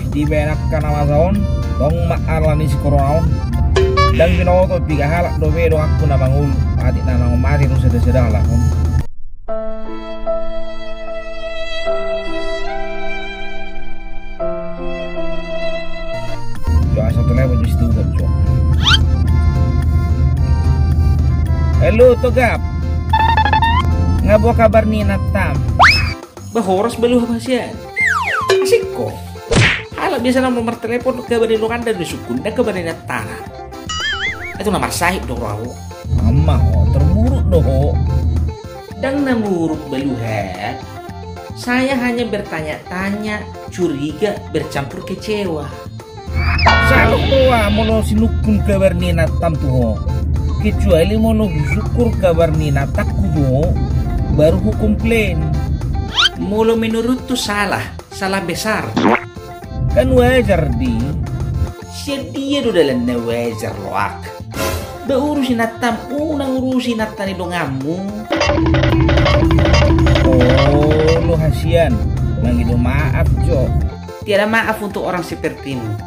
Di benak kanamason dong maalani si koronaon dan binoto tiga halak dobe dong aku na mangul mati na nang mati no sedang lah kon jo satu level di situ kan jo. Hello Togap, ngabo kabar ni Natam bahoras beluh pasien asik kok. Kalau biasa nomor telepon kabarin lo kan dari sukun dan kabarin tanah. Itu nomor sahib dong rawo. Mama terburuk dong. Dan namuruk beluhe. Saya hanya bertanya-tanya, curiga, bercampur kecewa. Saluk doa mau sinukun kabar nina tam tuh. Kecuali mau syukur kabar nina takku tuh, baru komplain. Mulu menurut tuh salah besar. Kan wajar di sedia do dalam wajar loak da urusin natam unang urusin natani do ngamu. Oh lo hasian mangido maaf Jo, tiada maaf untuk orang sepertimu.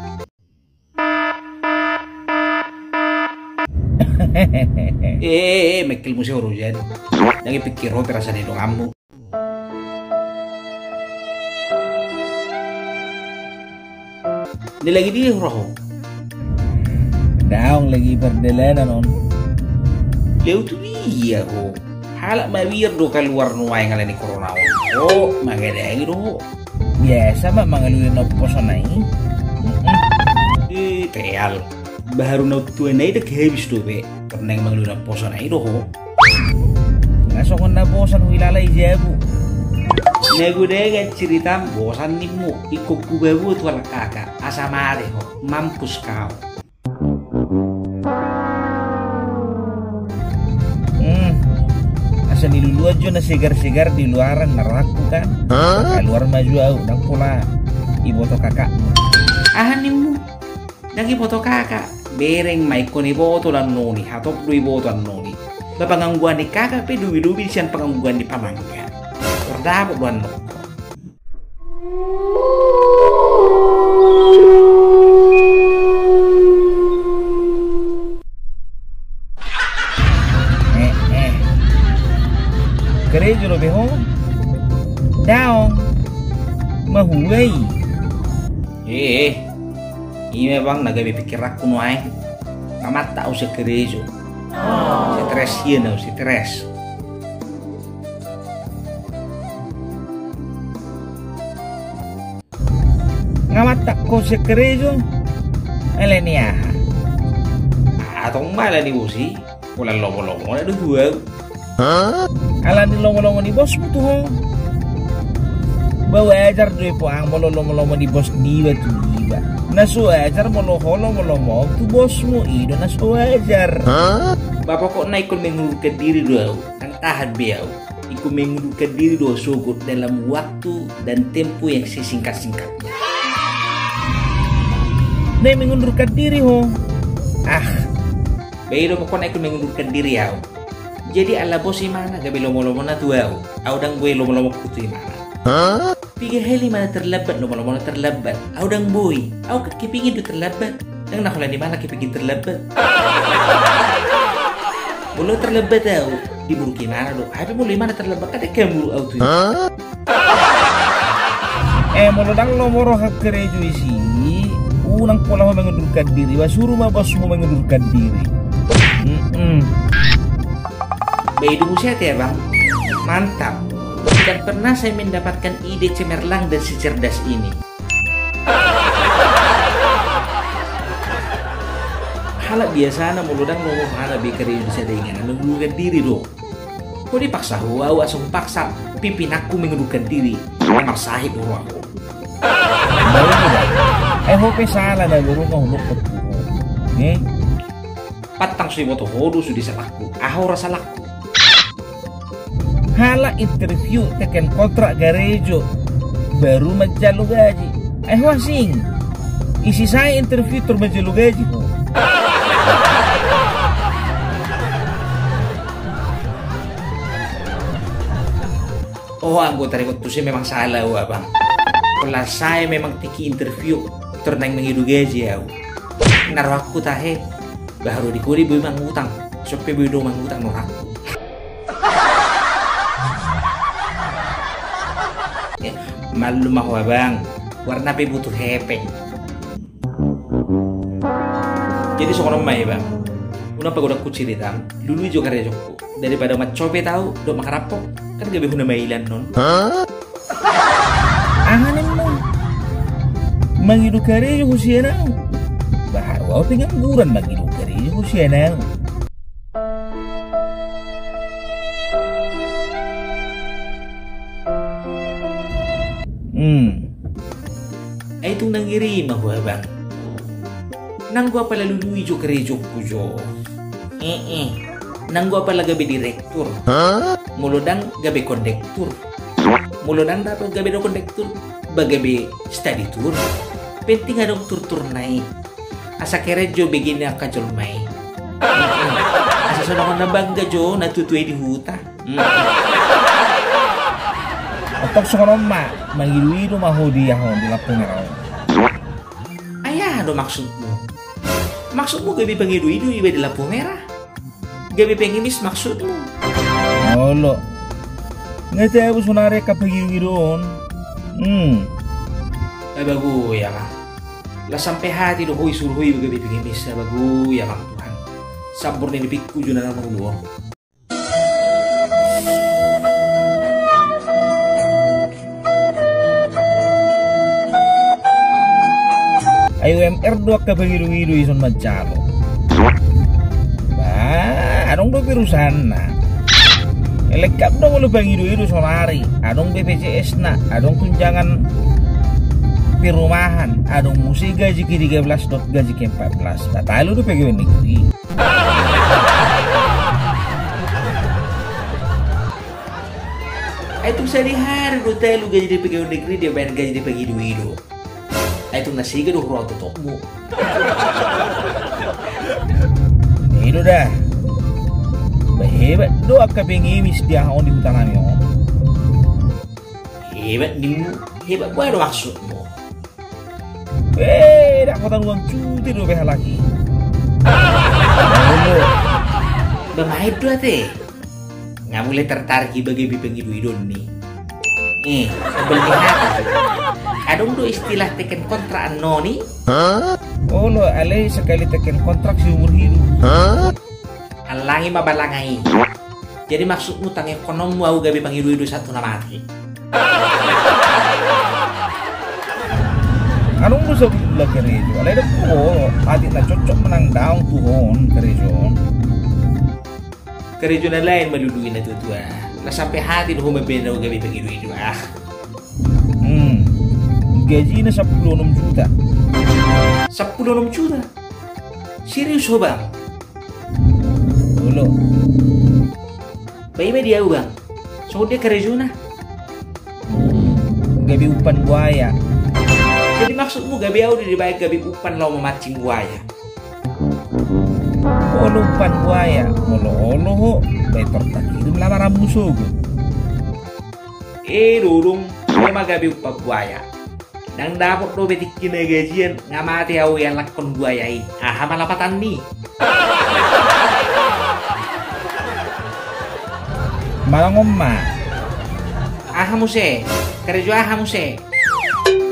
Mekil musuh urusan lagi pikir lo perasaan do ngamu. Ini lagi di roh. Daong lagi perjalanan on. Leu tu dia ho. Halak mawir do keluar nuai ngalani corona on. Oh, magadai do. Biasa mak mangalulin opo sanai. Teal. Baru na tuanai dak habis do be. Karena mangalulin opo sanai do ho. Ngasok na bosan wilalai jabu. Nego dengan cerita bosan nimu ikut kubebu tuan kakak asamare ho mampus kau. Asa di luar aja na segar-segar di luaran naraku kan. Keluar maju au dan pula ibu to kakak. Nimu dan ibu to kakak bereng maiko ni boto lan noni hatop du ibu to noni. Bapangangguan di kakak pe dubi-dubi sian pangangguan di pamangga. Dapat buan lo. Gereja lo beho. Daong. Mahuai. Ini memang naga pikir aku nuai. Amat tak usah gereja. Stres ya na stres. Ngamat tak ko sekrejo elenia atong mala ni bosi wala lomo-lomo na dua ala ni lomo-lomo ni bos mo tuh bawa ajar do po ang lomo-lomo ni bos ni ba tuiba nasu ajar mo lomo-lomo tu bos mo ido nasu ajar bapak kok naik kon mengundurkan diri do ang tahan biau ikut mengundurkan diri do sugut dalam waktu dan tempo yang sesingkat-singkatnya. Dia mengundurkan diri ho. Bayi lo mau ikut mengundurkan diri ya. Jadi ala bos mana gabe lomo-lomo na tua. Audang boy lomo-lomo kutu mana. Tiga heli mana terlambat lomo-lomo na terlambat. Audang boy. Au kepingin du terlambat. Yang nak di mana kepingin terlambat. Bolo terlambat tau. Diburu gimana do? Tapi bolo mana terlambat kada kamu au tu. Molo dang lomo roh gereja isi. Unang pola mengundurkan diri, suruh mah bosmu mengundurkan diri. Beidung sehat ya bang, mantap. Tidak pernah saya mendapatkan ide cemerlang dan secerdas ini. Halak biasa na muludang ngomong halak bikari Indonesia dengan mengundurkan diri do. Kok dipaksa huwa asal paksa pimpin aku mengundurkan diri. Nomor sahib huwa aku. Hope salah na guru mau lukot ko. Patang si moto hodo sudah salahku. Rasa laku. Hala interview teken kontrak garejo baru menjalu gaji. Wasing. Isi saya interview termenjalu gaji po. Oh, anggota rekod itu sih memang salah, abang. Kalau saya memang tiki interview ternang menghidu gaji ya. Naruh aku tahe baru dikuri boy mangutang. Sope boy do mangutang norak. Ya, malu mah abang. Warna pe butuh hepeng. Jadi sokono mai bang. Una pagoda kucir hitam. Dulu juga karejokku. Daripada mat cope tahu do makarapok kan gabe huna mailan non. Anganin mo. Mangidu karejo husiana. Bahawa pengangguran mangidu karejo husiana. Ay itong nangirima ko bang. Nang gua pala lului jo karejo ko jo. Nang gua pala gabi direktur. Mulodang gabi kondektur. Mulodang dapat gabi do kondektur. Bagabi study tour. Penting adong tur-tur naik. Asa kerejo begini akajol mai. Asa sonong na bangga jo natutuay di huta. Otok sokono ma mangidu mahudi yahon di lapung raw. Ayah do maksudmu. Maksudmu gabi pangidu-idu iba di lampu merah. Gabi pengimis maksudmu. Olo. Ngete abu sunare kapagidu-gidon. Bagu ya lah. Lah sampai hati do hoi surhui gabi pengimis bagu ya lah Tuhan. Sampur ni pikku juna namang luong. Ayo MR dua kapagidu-gidu ison majalo. Adong do perusahaan na. Elekap dong lu bangidu-idu sonari. Adong BPJS na. Adong tunjangan perumahan. Adong musik gaji ke-13 dot gaji ke-14. Batalo do pegawai negeri. Itu sehari-hari do telu gaji di pegawai negeri dia bayar gaji di bangidu-idu. Itu nasiga do roto tokmu. Itu dah. Hebat doa kapengimis dia on di hutan kami om. Hebat dimu, hebat baru maksudmu. Dak kota uang cuti do behal lagi. Bemahit dua teh. Nggak mulai tertarik bagi pengidu-idon nih. Belihat. Adong do istilah teken kontrak noni. Oh lo alai sekali teken kontrak seumur hidup. Alangi mabalangai. Jadi maksudmu tang ekonom mau gabi pangidu-idu satu nama mati. Anong mo sabi lang karejo? Alay na po, ati na cocok menang daong tuhon karejo. Karejo na lain maluluin na tutua. Na sampai hati no humabin na gabi pangidu-idu Gaji na 16 juta. 16 juta? Serius ho bang? Ulo. Bayi dia bang. So dia karejo na. Gabi upan buaya. Jadi maksudmu gabi udah dibayar gabi upan lo memancing buaya. Olo upan buaya. Olo ho. Bayi tertakirim lamaran musuh. Durung. Memang gabi upan buaya. Nang dapat do betik kina gajian ngamati au yang lakon buayai. Malapatan nih. Malang omma. Muse. Kerja muse.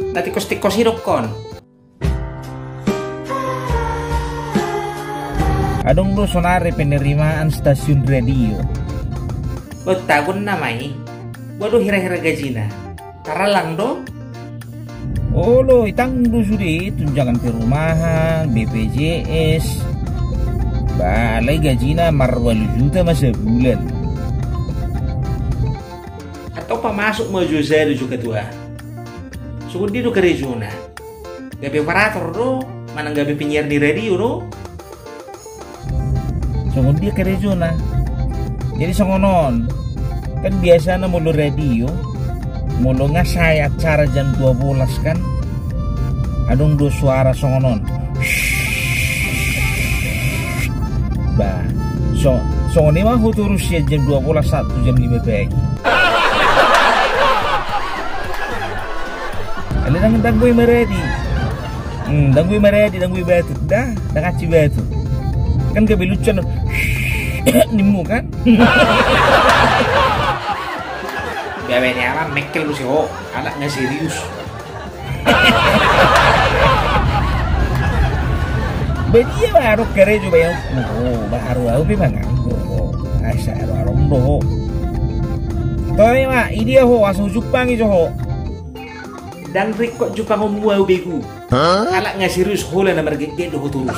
Nanti tikos hirokon. Adong do sonare penerimaan stasiun radio. Tagun namai. Waduh hira-hira gajina. Taralang do. Oh lo itang do sudah tunjangan perumahan, BPJS. Balai gajina marwalu juta masa bulan. Atau pamasok mo Jose juga tua. Sugod dito karejo na. Gabi operator do, manang gabi penyiar di radio do. Sugod dia karejo na. Jadi songonon. Kan biasanya mulu radio, mulu ngasai acara jam 12 kan. Adung do suara songonon. Bah, songoni mah terus ya jam 12 1 jam 5 pagi. Kalian dangui meredi. Dangui meredi, dangui batu. Dah ngaci batu. Kan kebelucuan nimu kan? Bebeknya apa mekel lu sih, anak nggak serius. Bedia baru kere juga ya. Baru aku memang nganggur. Asa baru ndo. Tapi mah ide asal Jepang itu Dan rekod Jepang mau begu. Anak nggak serius, hola nomor gede do terus.